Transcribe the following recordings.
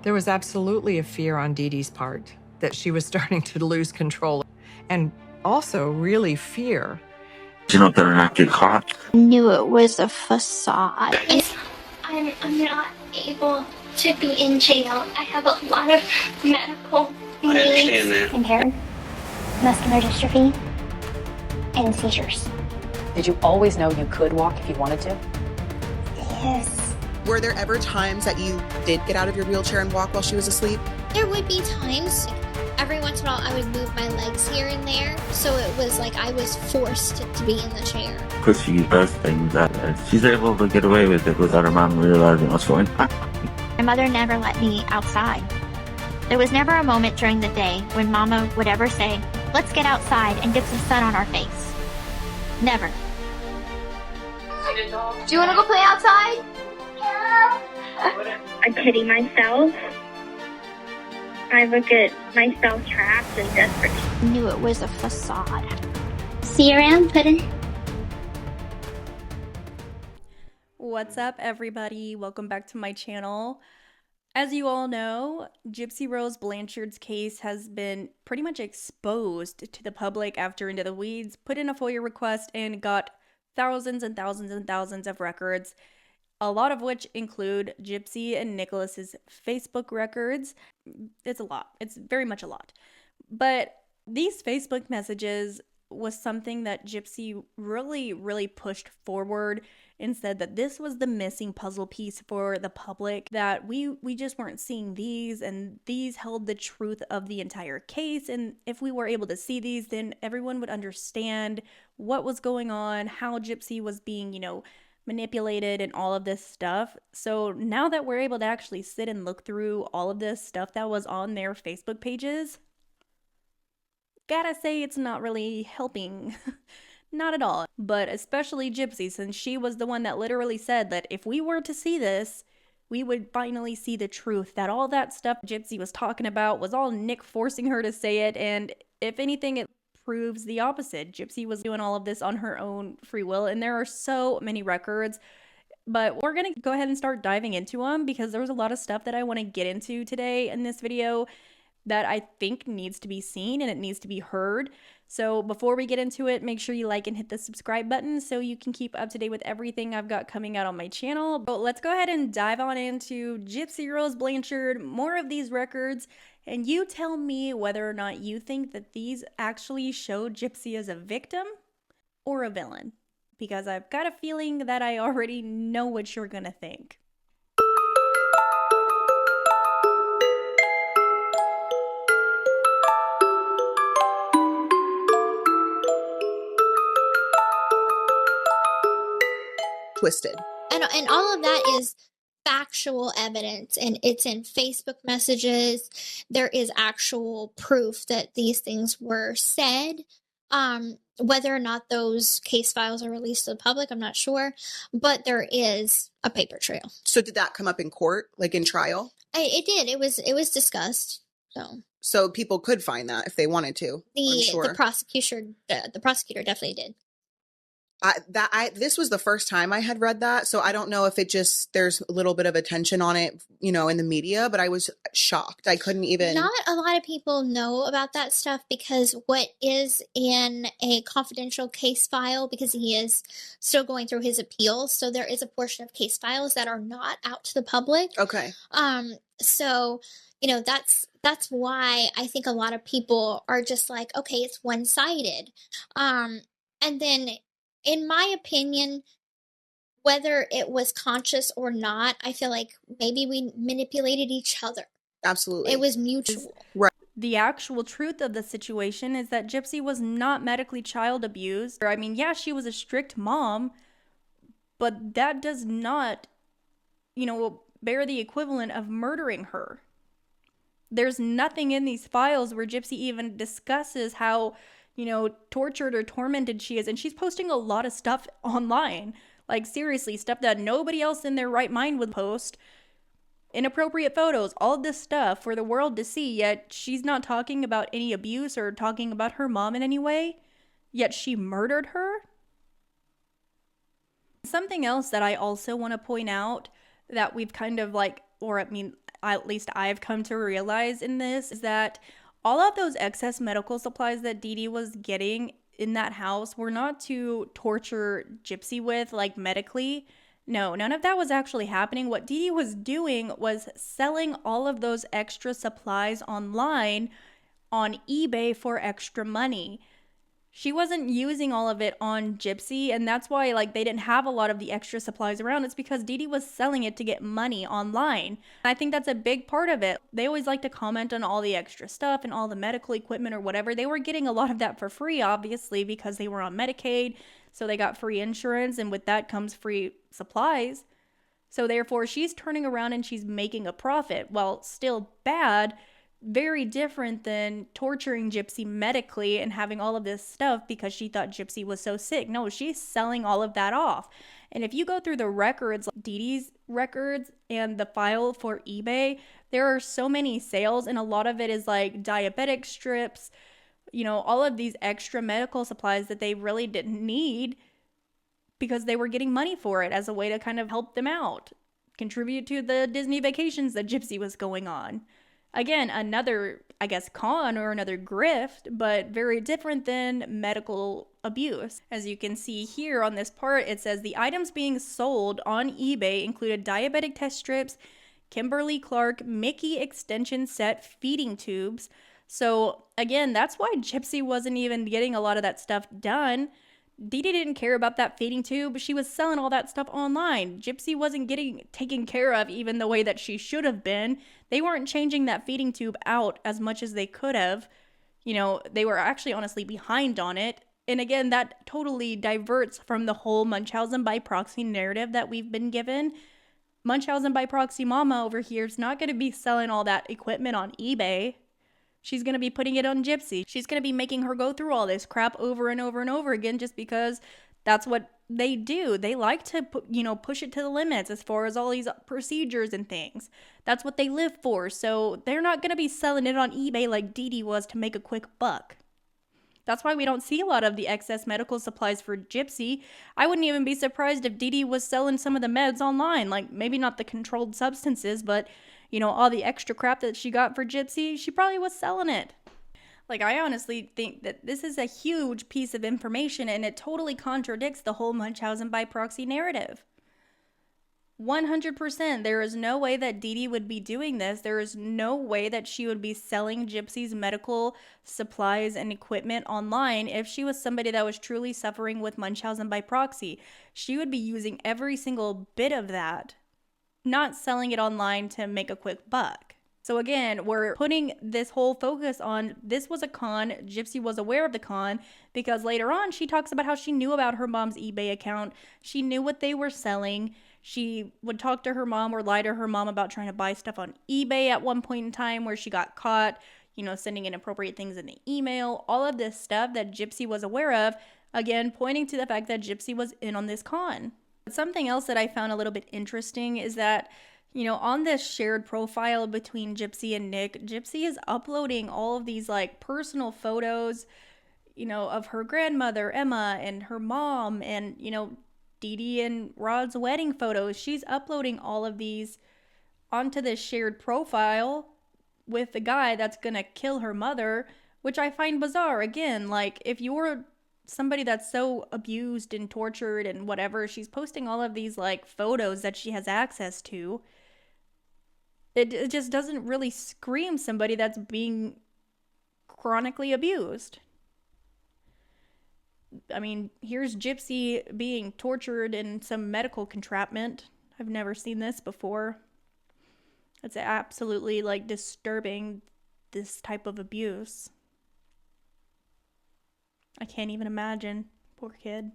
There was absolutely a fear on Dede's part that she was starting to lose control, and also really fear. You know that I'm not get caught. I knew it was a facade. I'm not able to be in jail. I have a lot of medical needs. I understand that. Impaired muscular dystrophy and seizures. Did you always know you could walk if you wanted to? Yes. Were there ever times that you did get out of your wheelchair and walk while she was asleep? There would be times, every once in a while, I would move my legs here and there, so it was like I was forced to be in the chair. Because she does things that she's able to get away with it without her mom realizing what's going on. My mother never let me outside. There was never a moment during the day when Mama would ever say, "Let's get outside and get some sun on our face." Never. Do you want to go play outside? I pity myself. I look at myself trapped and desperate. I knew it was a facade. See you around, Puddin'. What's up, everybody? Welcome back to my channel. As you all know, Gypsy Rose Blanchard's case has been pretty much exposed to the public after Into the Weeds put in a FOIA request and got thousands and thousands and thousands of records, a lot of which include Gypsy and Nicholas's Facebook records. It's a lot. It's very much a lot. But these Facebook messages was something that Gypsy really pushed forward and said that this was the missing puzzle piece for the public, that we just weren't seeing these, and these held the truth of the entire case. And if we were able to see these, then everyone would understand what was going on, how Gypsy was being, manipulated and all of this stuff. So now that we're able to actually sit and look through all of this stuff that was on their Facebook pages, gotta say it's not really helping. Not at all. But especially Gypsy, since she was the one that literally said that if we were to see this, we would finally see the truth, that all that stuff Gypsy was talking about was all Nick forcing her to say it, and if anything, it proves the opposite. Gypsy was doing all of this on her own free will, and there are so many records. But we're gonna go ahead and start diving into them, because there was a lot of stuff that I want to get into today in this video that I think needs to be seen and it needs to be heard. So before we get into it, make sure you like and hit the subscribe button so you can keep up to date with everything I've got coming out on my channel. But let's go ahead and dive on into Gypsy Rose Blanchard, more of these records, and you tell me whether or not you think that these actually show Gypsy as a victim or a villain, because I've got a feeling that I already know what you're gonna think. Twisted. And all of that is factual evidence, and it's in Facebook messages. There is actual proof that these things were said. Whether or not those case files are released to the public, I'm not sure, but there is a paper trail. So did that come up in court, like in trial? It did. It was discussed. So people could find that if they wanted to. The prosecutor definitely did. This was the first time I had read that, so I don't know if there's a little bit of attention on it, in the media, but I was shocked. I couldn't even. Not a lot of people know about that stuff, because what is in a confidential case file, because he is still going through his appeals, so there is a portion of case files that are not out to the public. Okay. So, that's why I think a lot of people are just like, okay, it's one-sided. And then, in my opinion, whether it was conscious or not, I feel like maybe we manipulated each other. Absolutely. It was mutual. Right. The actual truth of the situation is that Gypsy was not medically child abused. I mean, yeah, she was a strict mom, but that does not, bear the equivalent of murdering her. There's nothing in these files where Gypsy even discusses how tortured or tormented she is. And she's posting a lot of stuff online. Like, seriously, stuff that nobody else in their right mind would post. Inappropriate photos, all this stuff for the world to see. Yet she's not talking about any abuse or talking about her mom in any way. Yet she murdered her. Something else that I also want to point out that we've kind of at least I've come to realize in this, is that all of those excess medical supplies that Dede was getting in that house were not to torture Gypsy with, like medically. No, none of that was actually happening. What Dede was doing was selling all of those extra supplies online on eBay for extra money. She wasn't using all of it on Gypsy, and that's why like they didn't have a lot of the extra supplies around. It's because Dede was selling it to get money online. I think that's a big part of it. They always like to comment on all the extra stuff and all the medical equipment or whatever. They were getting a lot of that for free, obviously, because they were on Medicaid, so they got free insurance, and with that comes free supplies. So therefore, she's turning around and she's making a profit. While still bad, very different than torturing Gypsy medically and having all of this stuff because she thought Gypsy was so sick. No, she's selling all of that off. And if you go through the records, like Dede's records and the file for eBay, there are so many sales, and a lot of it is like diabetic strips, you know, all of these extra medical supplies that they really didn't need because they were getting money for it as a way to kind of help them out, contribute to the Disney vacations that Gypsy was going on. Again, another, I guess, con or another grift, but very different than medical abuse. As you can see here on this part, it says the items being sold on eBay included diabetic test strips, Kimberly-Clark Mickey extension set feeding tubes. So again, that's why Gypsy wasn't even getting a lot of that stuff done. Dede didn't care about that feeding tube. She was selling all that stuff online. Gypsy wasn't getting taken care of even the way that she should have been. They weren't changing that feeding tube out as much as they could have. You know, they were actually honestly behind on it. And again, that totally diverts from the whole Munchausen by proxy narrative that we've been given. Munchausen by proxy mama over here is not going to be selling all that equipment on eBay. She's going to be putting it on Gypsy. She's going to be making her go through all this crap over and over and over again just because that's what they do. They like to, push it to the limits as far as all these procedures and things. That's what they live for. So they're not going to be selling it on eBay like Dede was to make a quick buck. That's why we don't see a lot of the excess medical supplies for Gypsy. I wouldn't even be surprised if Dede was selling some of the meds online. Like, maybe not the controlled substances, but all the extra crap that she got for Gypsy, she probably was selling it. Like, I honestly think that this is a huge piece of information, and it totally contradicts the whole Munchausen by proxy narrative. 100%. There is no way that Dede would be doing this. There is no way that she would be selling Gypsy's medical supplies and equipment online if she was somebody that was truly suffering with Munchausen by proxy. She would be using every single bit of that, not selling it online to make a quick buck. So again, we're putting this whole focus on this was a con. Gypsy was aware of the con because later on she talks about how she knew about her mom's eBay account. She knew what they were selling. She would talk to her mom or lie to her mom about trying to buy stuff on eBay at one point in time where she got caught, sending inappropriate things in the email. All of this stuff that Gypsy was aware of, again, pointing to the fact that Gypsy was in on this con. Something else that I found a little bit interesting is that, on this shared profile between Gypsy and Nick, Gypsy is uploading all of these like personal photos, of her grandmother, Emma, and her mom, and, Dede and Rod's wedding photos. She's uploading all of these onto this shared profile with the guy that's gonna kill her mother, which I find bizarre. Again, like, if you're somebody that's so abused and tortured and whatever, she's posting all of these like photos that she has access to. It just doesn't really scream somebody that's being chronically abused. I mean, here's Gypsy being tortured in some medical entrapment. I've never seen this before. It's absolutely like disturbing, this type of abuse. I can't even imagine. Poor kid.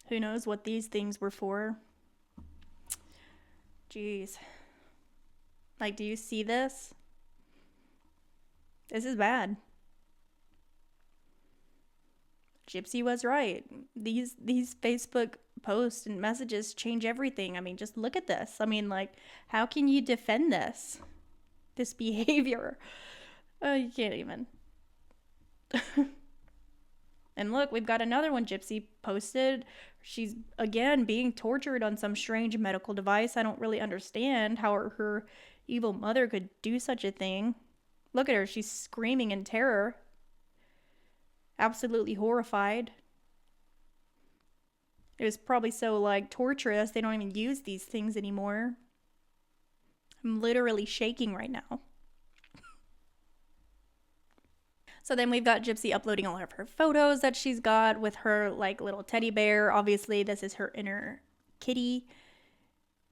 Who knows what these things were for? Jeez. Like, do you see this? This is bad. Gypsy was right. These Facebook posts and messages change everything. I mean, just look at this. I mean, like, how can you defend this behavior? Oh, you can't even. And look, we've got another one Gypsy posted. She's, again, being tortured on some strange medical device. I don't really understand how her evil mother could do such a thing. Look at her. She's screaming in terror. Absolutely horrified. It was probably so, like, torturous, they don't even use these things anymore. I'm literally shaking right now. So then we've got Gypsy uploading all of her photos that she's got with her, like, little teddy bear. Obviously, this is her inner kitty,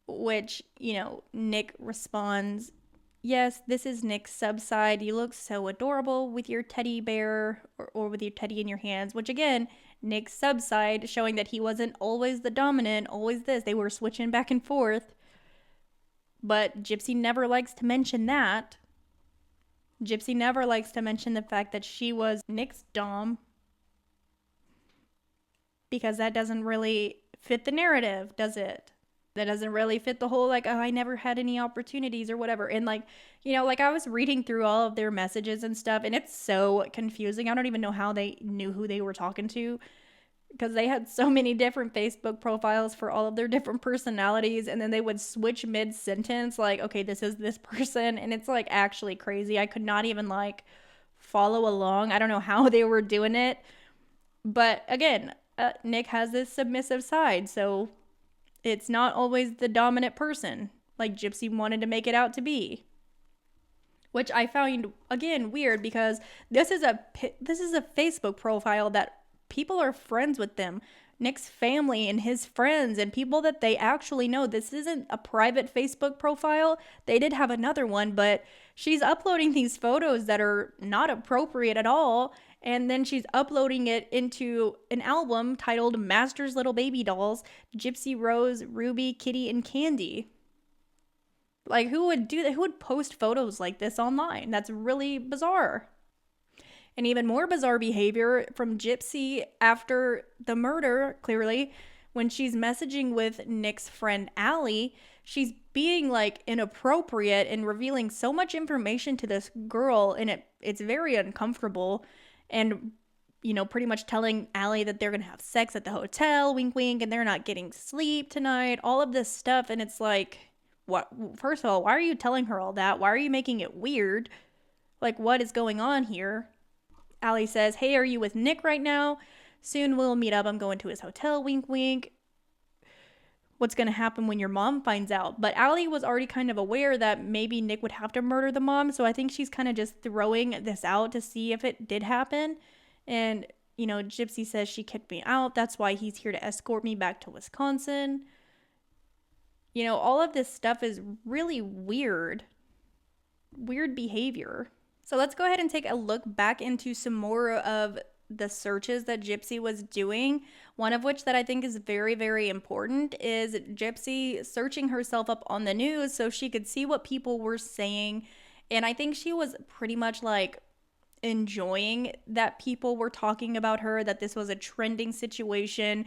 which, you know, Nick responds, yes, this is Nick's sub-side. You look so adorable with your teddy bear or with your teddy in your hands, which, again, Nick's sub-side, showing that he wasn't always the dominant, always this. They were switching back and forth. But Gypsy never likes to mention that. Gypsy never likes to mention the fact that she was Nick's dom, because that doesn't really fit the narrative, does it? That doesn't really fit the whole, like, oh, I never had any opportunities or whatever. And, like, you know, like, I was reading through all of their messages and stuff, and it's so confusing. I don't even know how they knew who they were talking to, because they had so many different Facebook profiles for all of their different personalities, and then they would switch mid-sentence, like, okay, this is this person, and it's, like, actually crazy. I could not even, like, follow along. I don't know how they were doing it, but, again, Nick has this submissive side, so it's not always the dominant person, like Gypsy wanted to make it out to be. Which I found, again, weird, because this is a Facebook profile that people are friends with them. Nick's family and his friends and people that they actually know. This isn't a private Facebook profile. They did have another one, but she's uploading these photos that are not appropriate at all. And then she's uploading it into an album titled Master's Little Baby Dolls, Gypsy Rose, Ruby, Kitty, and Candy. Like, who would do that? Who would post photos like this online? That's really bizarre. And even more bizarre behavior from Gypsy after the murder, clearly, when she's messaging with Nick's friend Allie, she's being, like, inappropriate and revealing so much information to this girl, and it's very uncomfortable. And, you know, pretty much telling Allie that they're going to have sex at the hotel, wink, wink, and they're not getting sleep tonight, all of this stuff. And it's like, what? First of all, why are you telling her all that? Why are you making it weird? Like, what is going on here? Allie says, hey, are you with Nick right now? Soon we'll meet up. I'm going to his hotel, wink, wink. What's going to happen when your mom finds out? But Allie was already kind of aware that maybe Nick would have to murder the mom. So I think she's kind of just throwing this out to see if it did happen. And, you know, Gypsy says she kicked me out. That's why he's here to escort me back to Wisconsin. You know, all of this stuff is really weird. Weird behavior. So let's go ahead and take a look back into some more of the searches that Gypsy was doing. One of which that I think is very, very important is Gypsy searching herself up on the news so she could see what people were saying. And I think she was pretty much, like, enjoying that people were talking about her, that this was a trending situation.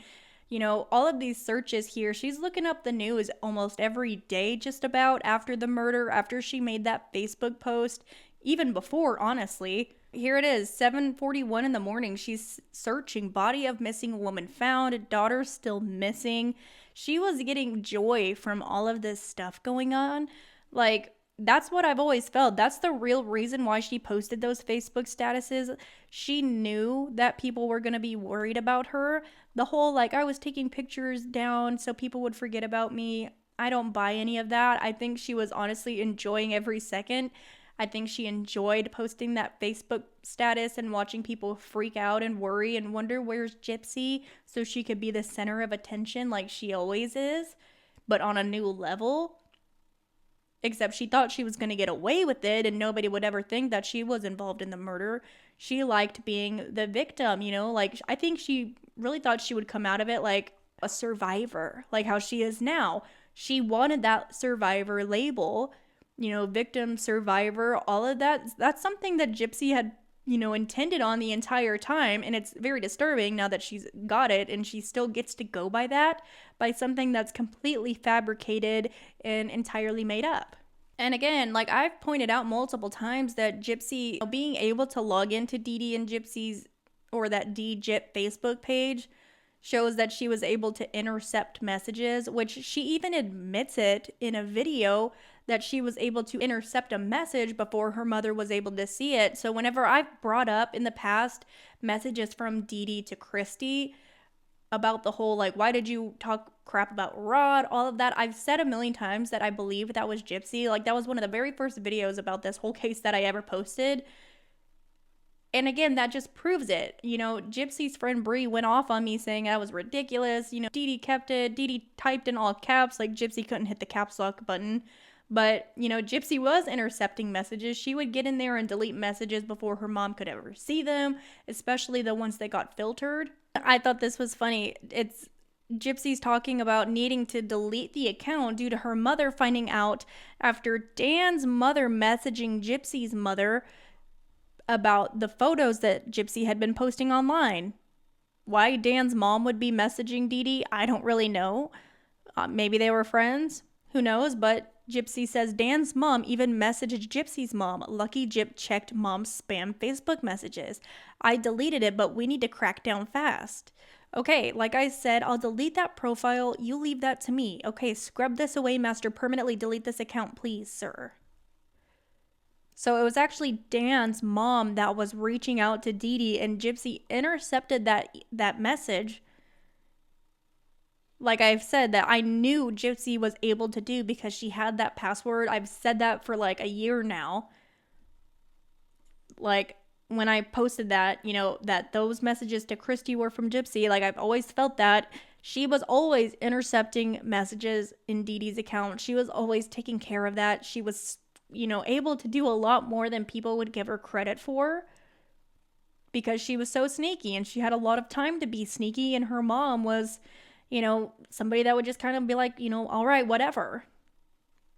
You know, all of these searches here, she's looking up the news almost every day just about after the murder, after she made that Facebook post. Even before, honestly. Here it is, 7:41 in the morning. She's searching body of missing woman found, daughter still missing. She was getting joy from all of this stuff going on. Like, that's what I've always felt. That's the real reason why she posted those Facebook statuses. She knew that people were going to be worried about her. The whole, like, I was taking pictures down so people would forget about me. I don't buy any of that. I think she was honestly enjoying every second. I think she enjoyed posting that Facebook status and watching people freak out and worry and wonder where's Gypsy, so she could be the center of attention like she always is, but on a new level. Except she thought she was going to get away with it and nobody would ever think that she was involved in the murder. She liked being the victim, you know? Like, I think she really thought she would come out of it like a survivor, like how she is now. She wanted that survivor label. You know, victim, survivor, all of that. That's something that Gypsy had, you know, intended on the entire time. And it's very disturbing now that she's got it and she still gets to go by that, by something that's completely fabricated and entirely made up. And again, like I've pointed out multiple times that Gypsy, being able to log into Dede and Gypsy's or that DGIP Facebook page shows that she was able to intercept messages, which she even admits it in a video that she was able to intercept a message before her mother was able to see it. So whenever I've brought up in the past messages from Dede to Christy about the whole, like, why did you talk crap about Rod, all of that, I've said a million times that I believe that was Gypsy. Like, that was one of the very first videos about this whole case that I ever posted. And again, that just proves it. You know, Gypsy's friend Bree went off on me saying that was ridiculous. You know, Dede kept it. Dede typed in all caps, like Gypsy couldn't hit the caps lock button. But, you know, Gypsy was intercepting messages. She would get in there and delete messages before her mom could ever see them, especially the ones that got filtered. I thought this was funny. It's Gypsy's talking about needing to delete the account due to her mother finding out after Dan's mother messaging Gypsy's mother about the photos that Gypsy had been posting online. Why Dan's mom would be messaging Dede, I don't really know. Maybe they were friends. Who knows? But Gypsy says Dan's mom even messaged Gypsy's mom. Lucky Gyp checked mom's spam Facebook messages. I deleted it, but we need to crack down fast. Okay, like I said, I'll delete that profile. You leave that to me. Okay, scrub this away, master. Permanently delete this account, please, sir. So it was actually Dan's mom that was reaching out to Dede, and Gypsy intercepted that message. Like I've said, that I knew Gypsy was able to do because she had that password. I've said that for like a year now. Like when I posted that, you know, that those messages to Christy were from Gypsy, like I've always felt that she was always intercepting messages in Dede's account. She was always taking care of that. She was, you know, able to do a lot more than people would give her credit for because she was so sneaky and she had a lot of time to be sneaky, and her mom was, you know, somebody that would just kind of be like, you know, all right, whatever.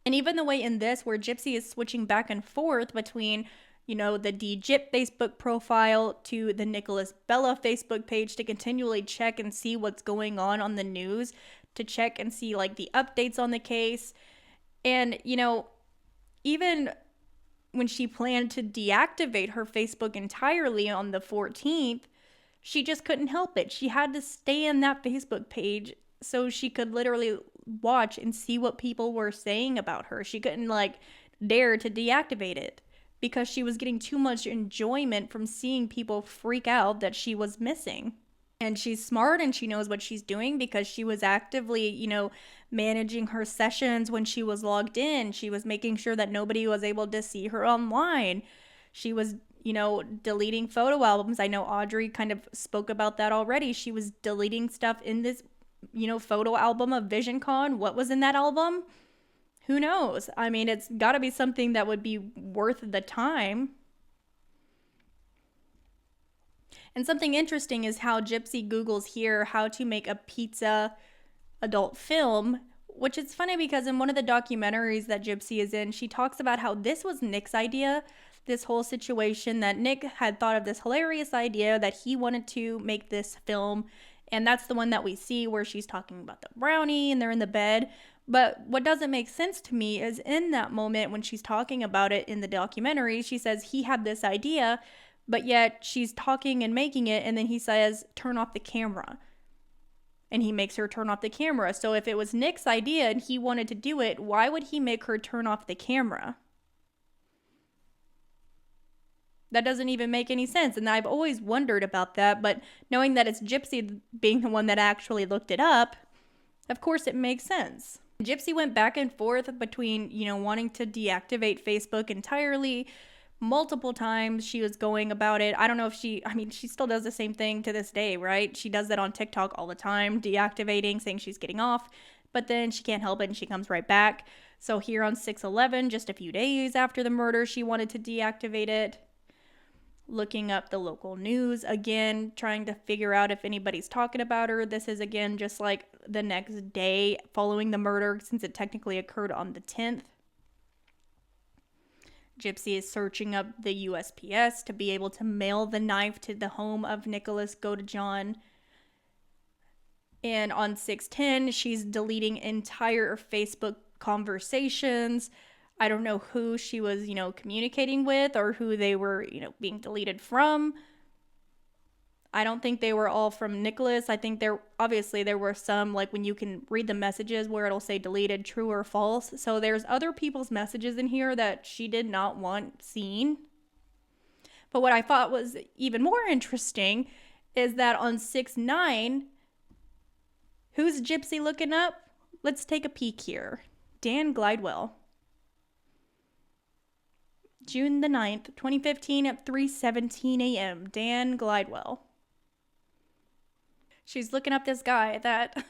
And even the way in this where Gypsy is switching back and forth between, you know, the DGIP Facebook profile to the Nicholas Bella Facebook page to continually check and see what's going on the news, to check and see like the updates on the case. And, you know, even when she planned to deactivate her Facebook entirely on the 14th, she just couldn't help it. She had to stay in that Facebook page so she could literally watch and see what people were saying about her. She couldn't like dare to deactivate it because she was getting too much enjoyment from seeing people freak out that she was missing. And she's smart and she knows what she's doing because she was actively, you know, managing her sessions when she was logged in. She was making sure that nobody was able to see her online. She was, you know, deleting photo albums. I know Audrey kind of spoke about that already. She was deleting stuff in this, you know, photo album of VisionCon. What was in that album? Who knows? I mean, it's got to be something that would be worth the time. And something interesting is how Gypsy Googles here how to make a pizza adult film, which is funny because in one of the documentaries that Gypsy is in, she talks about how this was Nick's idea, this whole situation, that Nick had thought of this hilarious idea that he wanted to make this film. And that's the one that we see where she's talking about the brownie and they're in the bed. But what doesn't make sense to me is in that moment when she's talking about it in the documentary, she says he had this idea, but yet she's talking and making it, and then he says, turn off the camera. And he makes her turn off the camera. So if it was Nick's idea and he wanted to do it, why would he make her turn off the camera? That doesn't even make any sense. And I've always wondered about that, but knowing that it's Gypsy being the one that actually looked it up, of course it makes sense. Gypsy went back and forth between, you know, wanting to deactivate Facebook entirely. Multiple times she was going about it. I don't know if she still does the same thing to this day, right? She does that on TikTok all the time, deactivating, saying she's getting off, but then she can't help it and she comes right back. So here on 6/11, just a few days after the murder, she wanted to deactivate it. Looking up the local news again, trying to figure out if anybody's talking about her. This is again just like the next day following the murder, since it technically occurred on the 10th. Gypsy is searching up the USPS to be able to mail the knife to the home of Nicholas Godejohn. And on 6/10, she's deleting entire Facebook conversations. I don't know who she was, you know, communicating with or who they were, you know, being deleted from. I don't think they were all from Nicholas. I think there were some, like when you can read the messages where it'll say deleted, true or false. So there's other people's messages in here that she did not want seen. But what I thought was even more interesting is that on 6/9, who's Gypsy looking up? Let's take a peek here. Dan Glidewell. June the 9th, 2015 at 3:17 a.m. Dan Glidewell. She's looking up this guy that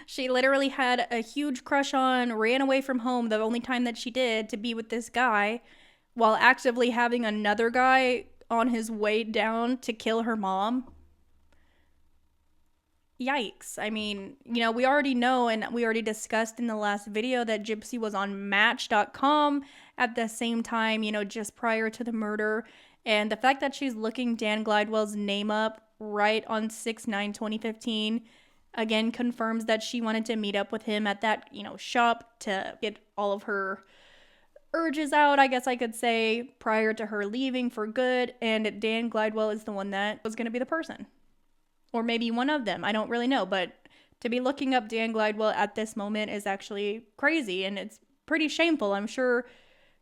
she literally had a huge crush on, ran away from home the only time that she did to be with this guy, while actively having another guy on his way down to kill her mom. Yikes. I mean, you know, we already know and we already discussed in the last video that Gypsy was on Match.com at the same time, you know, just prior to the murder. And the fact that she's looking Dan Glidewell's name up right on 6/9/2015 again confirms that she wanted to meet up with him at that, you know, shop to get all of her urges out, I guess I could say, prior to her leaving for good. And Dan Glidewell is the one that was going to be the person. Or maybe one of them. I don't really know. But to be looking up Dan Glidewell at this moment is actually crazy. And it's pretty shameful. I'm sure,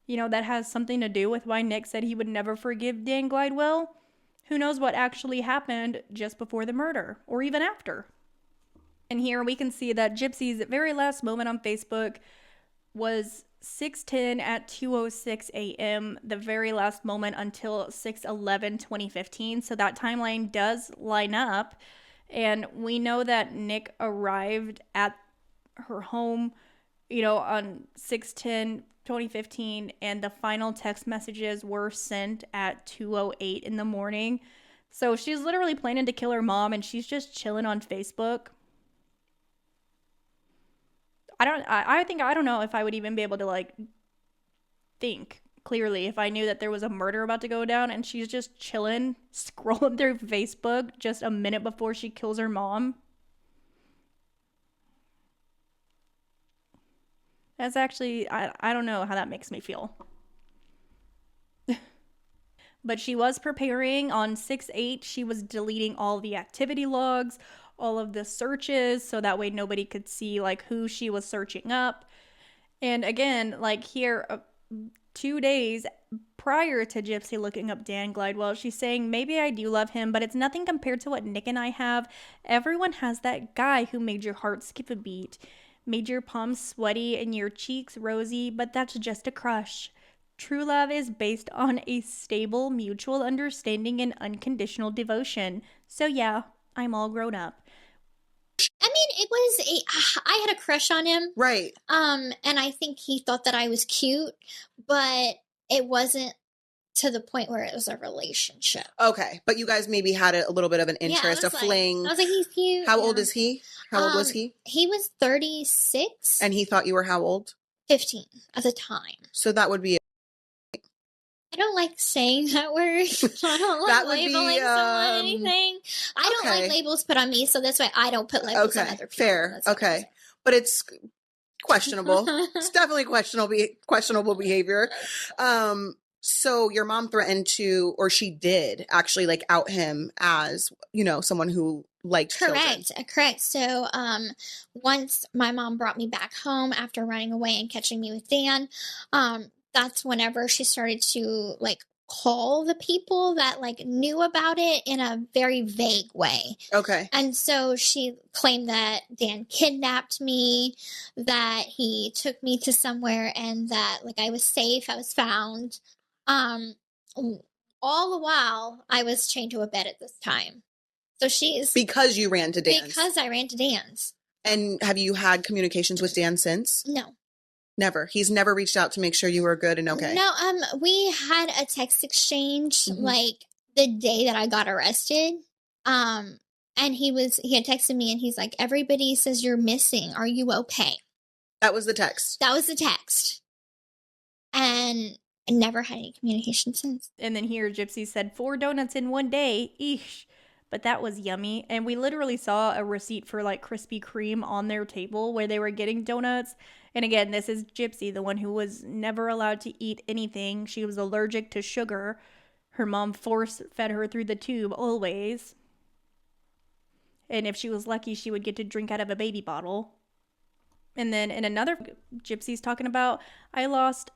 you know, that has something to do with why Nick said he would never forgive Dan Glidewell. Who knows what actually happened just before the murder or even after. And here we can see that Gypsy's very last moment on Facebook was 6:10 at 2:06 a.m., the very last moment until 6/11/2015. So that timeline does line up. And we know that Nick arrived at her home, you know, on 6/10/2015, and the final text messages were sent at 2:08 in the morning. So she's literally planning to kill her mom, and she's just chilling on Facebook. I don't know if I would even be able to, like, think clearly if I knew that there was a murder about to go down and she's just chilling, scrolling through Facebook just a minute before she kills her mom. That's actually, I don't know how that makes me feel. But she was preparing on 6/8. She was deleting all the activity logs, all of the searches, so that way nobody could see, like, who she was searching up. And again, like, here, 2 days prior to Gypsy looking up Dan Glidewell, she's saying, maybe I do love him, but it's nothing compared to what Nick and I have. Everyone has that guy who made your heart skip a beat, made your palms sweaty and your cheeks rosy, but that's just a crush. True love is based on a stable mutual understanding and unconditional devotion. So yeah, I'm all grown up. I mean, I had a crush on him. Right. And I think he thought that I was cute, but it wasn't to the point where it was a relationship. Okay. But you guys maybe had a little bit of an interest, a fling. I was like, he's cute. How old is he? How old was he? He was 36. And he thought you were how old? 15 at the time. So that would be I don't like saying that word. I don't like labeling someone anything. I don't like labels put on me, so that's why I don't put labels on other people. Fair. Okay. But it's questionable. It's definitely questionable behavior. So your mom threatened to, or she did actually, like, out him as, you know, someone who liked children. Correct. So once my mom brought me back home after running away and catching me with Dan, that's whenever she started to, like, call the people that, like, knew about it in a very vague way. Okay. And so she claimed that Dan kidnapped me, that he took me to somewhere, and that, like, I was safe, I was found. All the while, I was chained to a bed at this time. So she's... Because you ran to Dan's. Because I ran to Dan's. And have you had communications with Dan since? No. Never. He's never reached out to make sure you were good and okay. No, we had a text exchange like the day that I got arrested. And he had texted me and he's like, everybody says you're missing. Are you okay? That was the text. That was the text. And I never had any communication since. And then here Gypsy said 4 donuts in 1 day. Eesh. But that was yummy. And we literally saw a receipt for, like, Krispy Kreme on their table where they were getting donuts. And again, this is Gypsy, the one who was never allowed to eat anything. She was allergic to sugar. Her mom force-fed her through the tube always. And if she was lucky, she would get to drink out of a baby bottle. And then in another, Gypsy's talking about, I lost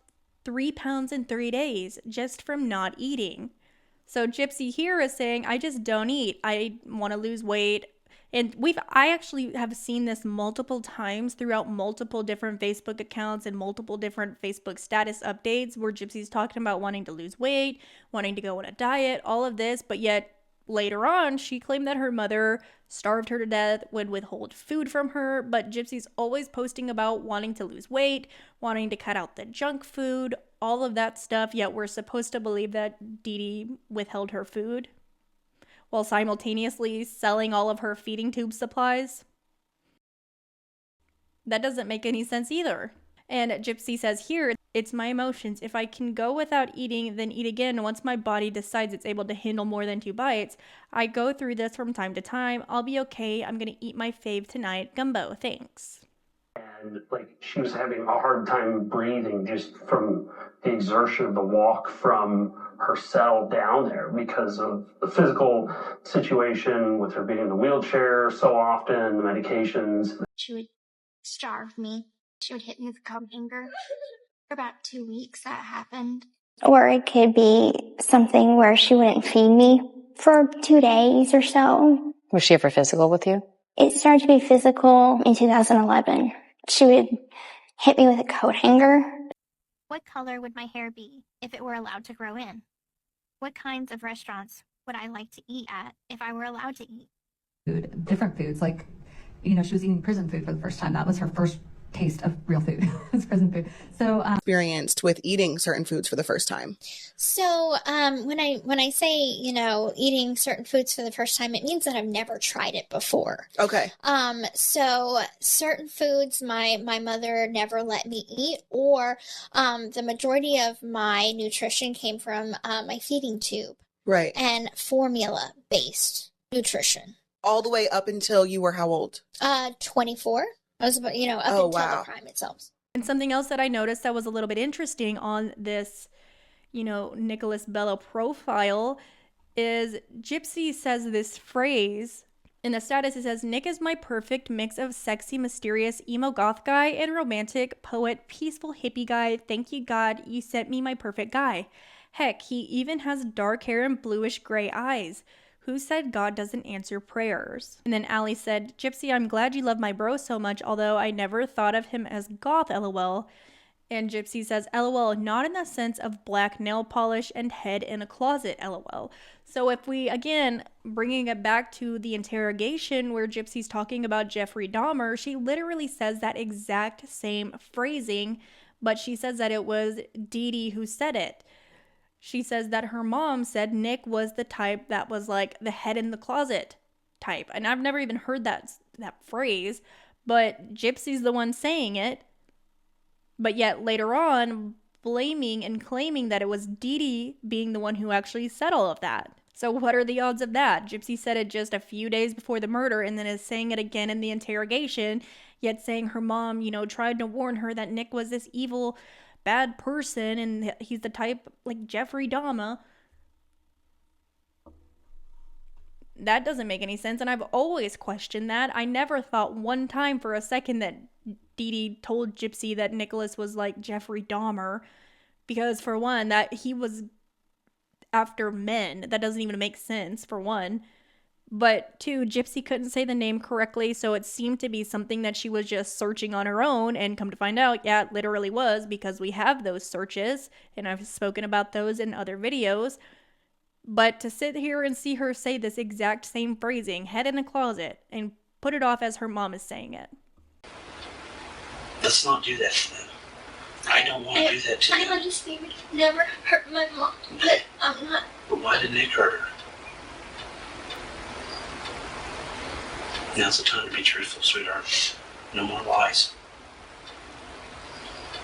3 pounds in 3 days just from not eating. So Gypsy here is saying, I just don't eat. I want to lose weight. And I actually have seen this multiple times throughout multiple different Facebook accounts and multiple different Facebook status updates where Gypsy's talking about wanting to lose weight, wanting to go on a diet, all of this. But yet later on, she claimed that her mother starved her to death, would withhold food from her. But Gypsy's always posting about wanting to lose weight, wanting to cut out the junk food, all of that stuff. Yet we're supposed to believe that Dede withheld her food while simultaneously selling all of her feeding tube supplies. That doesn't make any sense either. And Gypsy says here, it's my emotions. If I can go without eating, then eat again once my body decides it's able to handle more than 2 bites. I go through this from time to time. I'll be okay. I'm gonna eat my fave tonight. Gumbo, thanks. And she was having a hard time breathing just from the exertion of the walk from her cell down there because of the physical situation with her being in the wheelchair so often, the medications. She would starve me. She would hit me with a coat hanger. For about 2 weeks that happened. Or it could be something where she wouldn't feed me for 2 days or so. Was she ever physical with you? It started to be physical in 2011. She would hit me with a coat hanger. What color would my hair be if it were allowed to grow in? What kinds of restaurants would I like to eat at if I were allowed to eat? Food, different foods, she was eating prison food for the first time. That was her first taste of real food. It's prison food. So experienced with eating certain foods for the first time. So when I say, eating certain foods for the first time, it means that I've never tried it before. Okay. So certain foods my mother never let me eat, or the majority of my nutrition came from my feeding tube. Right. And formula based nutrition. All the way up until you were how old? 24. I was about, up until the crime itself. And something else that I noticed that was a little bit interesting on this, Nicholas Bello profile is Gypsy says this phrase in the status. It says, Nick is my perfect mix of sexy, mysterious, emo goth guy and romantic, poet, peaceful hippie guy. Thank you, God, you sent me my perfect guy. Heck, he even has dark hair and bluish gray eyes. Who said God doesn't answer prayers? And then Allie said, Gypsy, I'm glad you love my bro so much, although I never thought of him as goth, lol. And Gypsy says, lol, not in the sense of black nail polish and head in a closet, lol. So if we, again, bringing it back to the interrogation where Gypsy's talking about Jeffrey Dahmer, she literally says that exact same phrasing, but she says that it was Dede who said it. She says that her mom said Nick was the type that was like the head in the closet type. And I've never even heard that phrase, but Gypsy's the one saying it. But yet later on, blaming and claiming that it was Dede being the one who actually said all of that. So what are the odds of that? Gypsy said it just a few days before the murder and then is saying it again in the interrogation, yet saying her mom, tried to warn her that Nick was this evil bad person and he's the type like Jeffrey Dahmer. That doesn't make any sense, and I've always questioned that. I never thought one time for a second that Dede told Gypsy that Nicholas was like Jeffrey Dahmer, because for one, that he was after men. That doesn't even make sense, for one. But two, Gypsy couldn't say the name correctly, so it seemed to be something that she was just searching on her own, and come to find out, yeah, it literally was, because we have those searches, and I've spoken about those in other videos. But to sit here and see her say this exact same phrasing, head in the closet, and put it off as her mom is saying it. Let's not do that to them. I don't want to do that to them. I honestly would never hurt my mom, but I'm not. But why did Nick hurt her? Now's the time to be truthful, sweetheart. No more lies.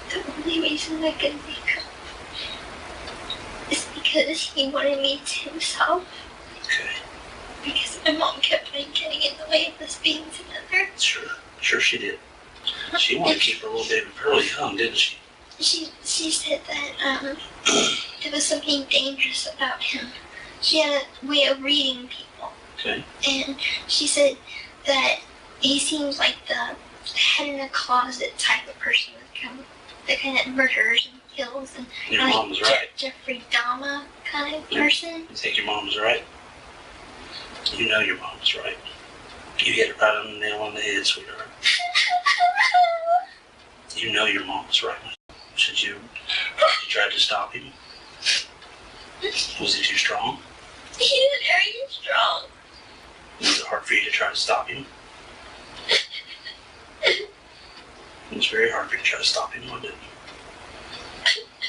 The only reason I can think of is because he wanted me to himself. Okay. Because my mom kept on getting in the way of us being together. Sure she did. She wanted to keep her little baby Pearl young, didn't she? She said that there was something dangerous about him. She had a way of reading people. Okay. And she said that he seems like the head in a closet type of person, the kind that murders and kills, and your mom was right. Jeffrey Dahmer kind of person. You think your mom was right? You know your mom was right. You hit it right on the nail on the head, sweetheart. You know your mom was right. Should you tried to stop him? Was he too strong? He was very strong. Was it hard for you to try to stop him? It was very hard for you to try to stop him, wasn't it?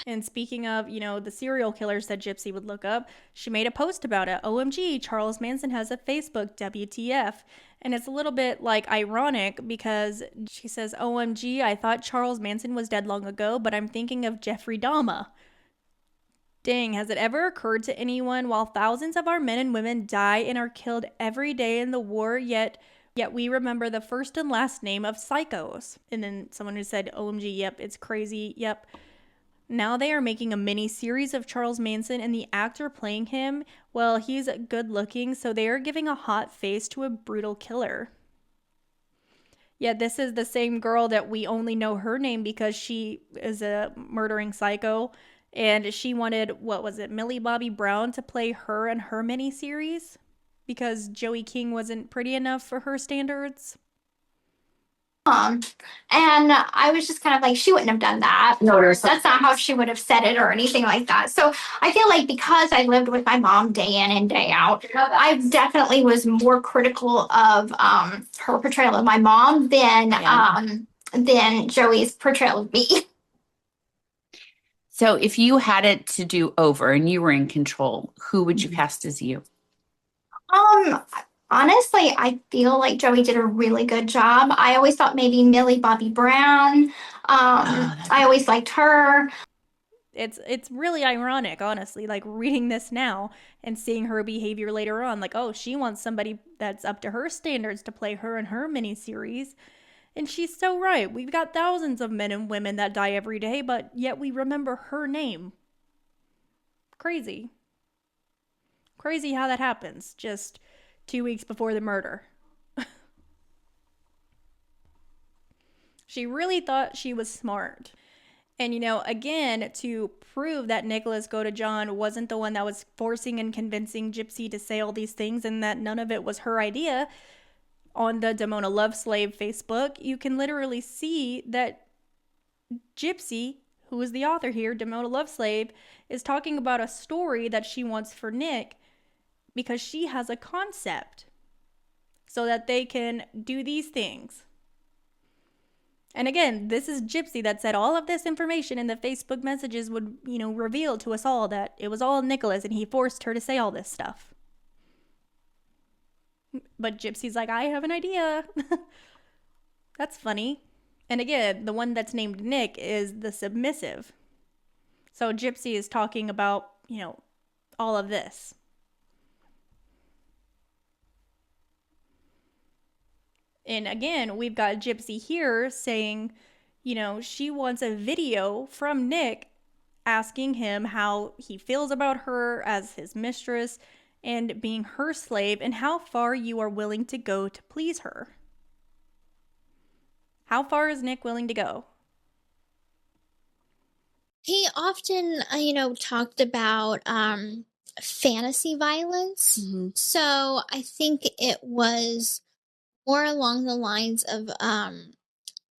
And speaking of, the serial killers that Gypsy would look up, she made a post about it. OMG, Charles Manson has a Facebook, WTF. And it's a little bit ironic because she says, OMG, I thought Charles Manson was dead long ago, but I'm thinking of Jeffrey Dahmer. Dang, has it ever occurred to anyone while thousands of our men and women die and are killed every day in the war, yet we remember the first and last name of psychos? And then someone who said, OMG, yep, it's crazy, yep. Now they are making a mini series of Charles Manson, and the actor playing him, well, he's good looking, so they are giving a hot face to a brutal killer. Yet this is the same girl that we only know her name because she is a murdering psycho, and she wanted, Millie Bobby Brown to play her in her mini series because Joey King wasn't pretty enough for her standards. And I was just kind of like, she wouldn't have done that. No, that's not how she would have said it or anything like that. So I feel like because I lived with my mom day in and day out, I definitely was more critical of her portrayal of my mom than Joey's portrayal of me. So if you had it to do over and you were in control, who would you cast as you? Honestly, I feel like Joey did a really good job. I always thought maybe Millie Bobby Brown. I always liked her. It's really ironic, honestly, reading this now and seeing her behavior later on. She wants somebody that's up to her standards to play her in her miniseries. And she's so right. We've got thousands of men and women that die every day, but yet we remember her name. Crazy. Crazy how that happens. Just 2 weeks before the murder. She really thought she was smart. And, again, to prove that Nicholas Godejohn wasn't the one that was forcing and convincing Gypsy to say all these things and that none of it was her idea, on the Damona Loveslave Facebook, you can literally see that Gypsy, who is the author here, Damona Loveslave, is talking about a story that she wants for Nick because she has a concept so that they can do these things. And again, this is Gypsy that said all of this information in the Facebook messages would, reveal to us all that it was all Nicholas and he forced her to say all this stuff. But Gypsy's like, I have an idea. That's funny. And again, the one that's named Nick is the submissive. So Gypsy is talking about, all of this. And again, we've got Gypsy here saying, she wants a video from Nick asking him how he feels about her as his mistress and being her slave and how far you are willing to go to please her. How far is Nick willing to go? He often, talked about fantasy violence. Mm-hmm. So I think it was more along the lines of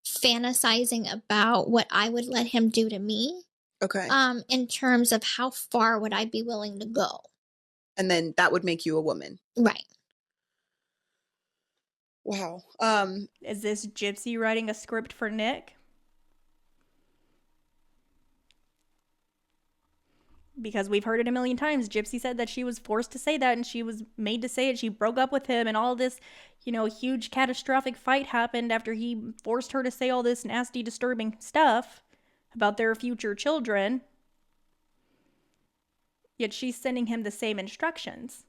fantasizing about what I would let him do to me. Okay. In terms of how far would I be willing to go. And then that would make you a woman. Right. Wow. Is this Gypsy writing a script for Nick? Because we've heard it a million times. Gypsy said that she was forced to say that and she was made to say it. She broke up with him and all this, huge catastrophic fight happened after he forced her to say all this nasty, disturbing stuff about their future children. Yet she's sending him the same instructions.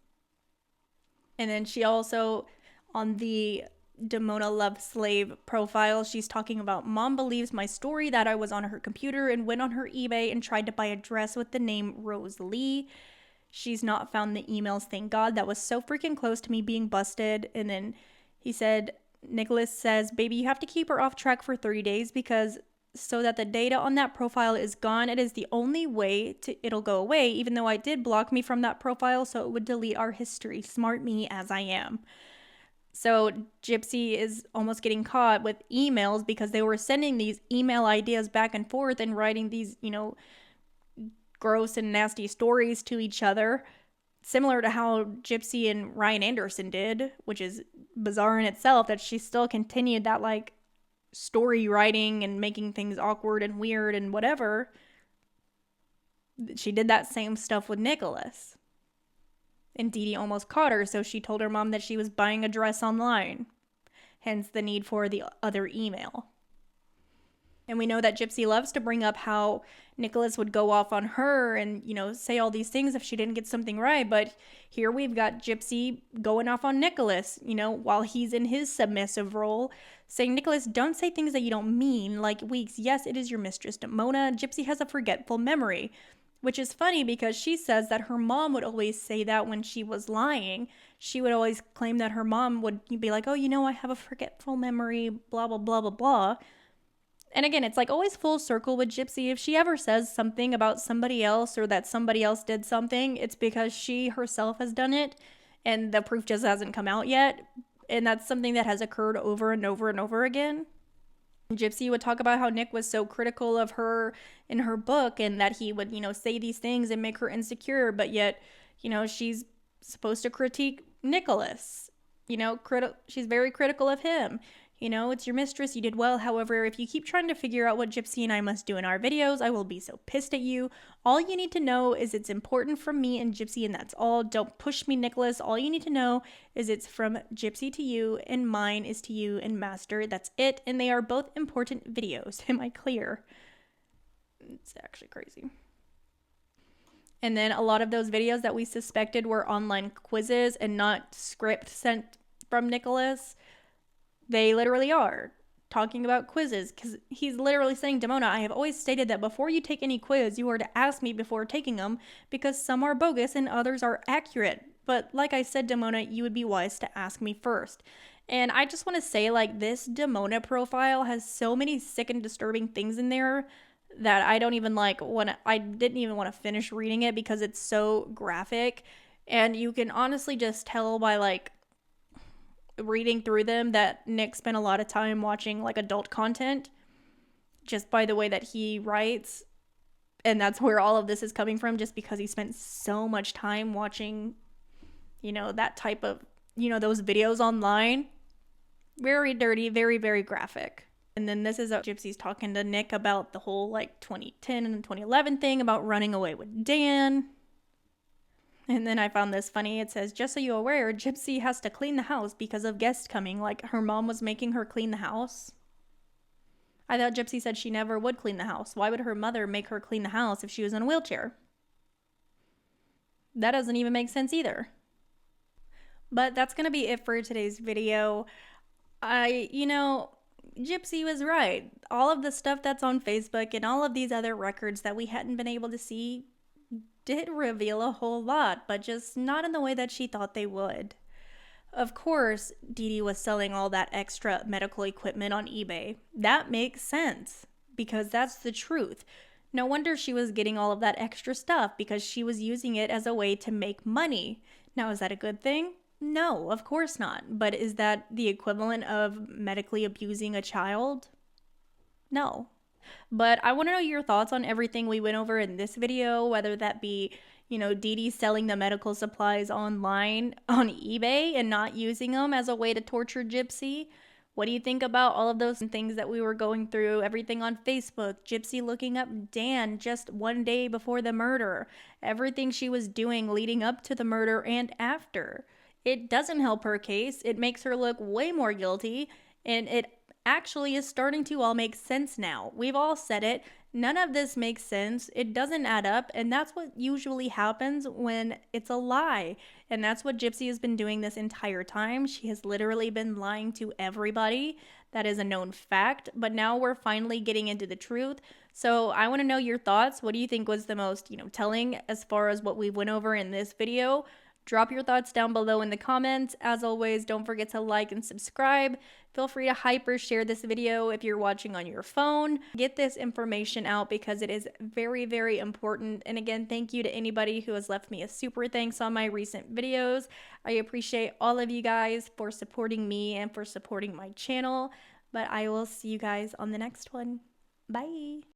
And then she also, on the Damona Loveslave profile, she's talking about, Mom believes my story that I was on her computer and went on her eBay and tried to buy a dress with the name Rose Lee. she's not found the emails, thank God. That was so freaking close to me being busted. And then he said, Nicholas says, baby, you have to keep her off track for 30 days because so that the data on that profile is gone. It is the only way it'll go away, even though I did block me from that profile so it would delete our history. Smart me as I am. So Gypsy is almost getting caught with emails because they were sending these email ideas back and forth and writing these, gross and nasty stories to each other, similar to how Gypsy and Ryan Anderson did, which is bizarre in itself that she still continued that like story writing and making things awkward and weird and whatever. She did that same stuff with Nicholas. And Dede almost caught her, so she told her mom that she was buying a dress online. Hence the need for the other email. And we know that Gypsy loves to bring up how Nicholas would go off on her and, say all these things if she didn't get something right. But here we've got Gypsy going off on Nicholas, while he's in his submissive role, saying, Nicholas, don't say things that you don't mean. Like, Weeks, yes, it is your mistress, Damona. Gypsy has a forgetful memory. Which is funny because she says that her mom would always say that when she was lying. She would always claim that her mom would be like, oh, I have a forgetful memory, blah, blah, blah, blah, blah. And again, it's like always full circle with Gypsy. If she ever says something about somebody else or that somebody else did something, it's because she herself has done it and the proof just hasn't come out yet. And that's something that has occurred over and over and over again. Gypsy would talk about how Nick was so critical of her in her book and that he would, say these things and make her insecure, but yet, she's supposed to critique Nicholas. She's very critical of him. It's your mistress, you did well. However, if you keep trying to figure out what Gypsy and I must do in our videos, I will be so pissed at you. All you need to know is it's important from me and Gypsy, and that's all. Don't push me, Nicholas. All you need to know is it's from Gypsy to you, and mine is to you and Master. That's it, and they are both important videos. Am I clear? It's actually crazy. And then a lot of those videos that we suspected were online quizzes and not script sent from Nicholas, they literally are talking about quizzes because he's literally saying, Damona, I have always stated that before you take any quiz, you are to ask me before taking them because some are bogus and others are accurate. But like I said, Damona, you would be wise to ask me first. And I just want to say, this Damona profile has so many sick and disturbing things in there that I don't even I didn't even want to finish reading it because it's so graphic. And you can honestly just tell by reading through them that Nick spent a lot of time watching adult content just by the way that he writes, and that's where all of this is coming from, just because he spent so much time watching that type of those videos online. Very dirty, very, very graphic. And then this is Gypsy's talking to Nick about the whole 2010 and 2011 thing about running away with Dan. And then I found this funny. It says, just so you're aware, Gypsy has to clean the house because of guests coming. Her mom was making her clean the house. I thought Gypsy said she never would clean the house. Why would her mother make her clean the house if she was in a wheelchair? That doesn't even make sense either. But that's going to be it for today's video. Gypsy was right. All of the stuff that's on Facebook and all of these other records that we hadn't been able to see did reveal a whole lot, but just not in the way that she thought they would. Of course, Dede was selling all that extra medical equipment on eBay. That makes sense, because that's the truth. No wonder she was getting all of that extra stuff, because she was using it as a way to make money. Now, is that a good thing? No, of course not. But is that the equivalent of medically abusing a child? No. But I want to know your thoughts on everything we went over in this video, whether that be, Dede selling the medical supplies online on eBay and not using them as a way to torture Gypsy. What do you think about all of those things that we were going through? Everything on Facebook, Gypsy looking up Dan just one day before the murder, everything she was doing leading up to the murder and after. It doesn't help her case. It makes her look way more guilty, and it actually is starting to all make sense now. We've all said it. None of this makes sense. It doesn't add up, and that's what usually happens when it's a lie. And that's what Gypsy has been doing this entire time. She has literally been lying to everybody. That is a known fact, but now we're finally getting into the truth. So I want to know your thoughts. What do you think was the most, telling as far as what we went over in this video? Drop your thoughts down below in the comments. As always, don't forget to like and subscribe. Feel free to hyper share this video if you're watching on your phone. Get this information out because it is very, very important. And again, thank you to anybody who has left me a super thanks on my recent videos. I appreciate all of you guys for supporting me and for supporting my channel. But I will see you guys on the next one. Bye.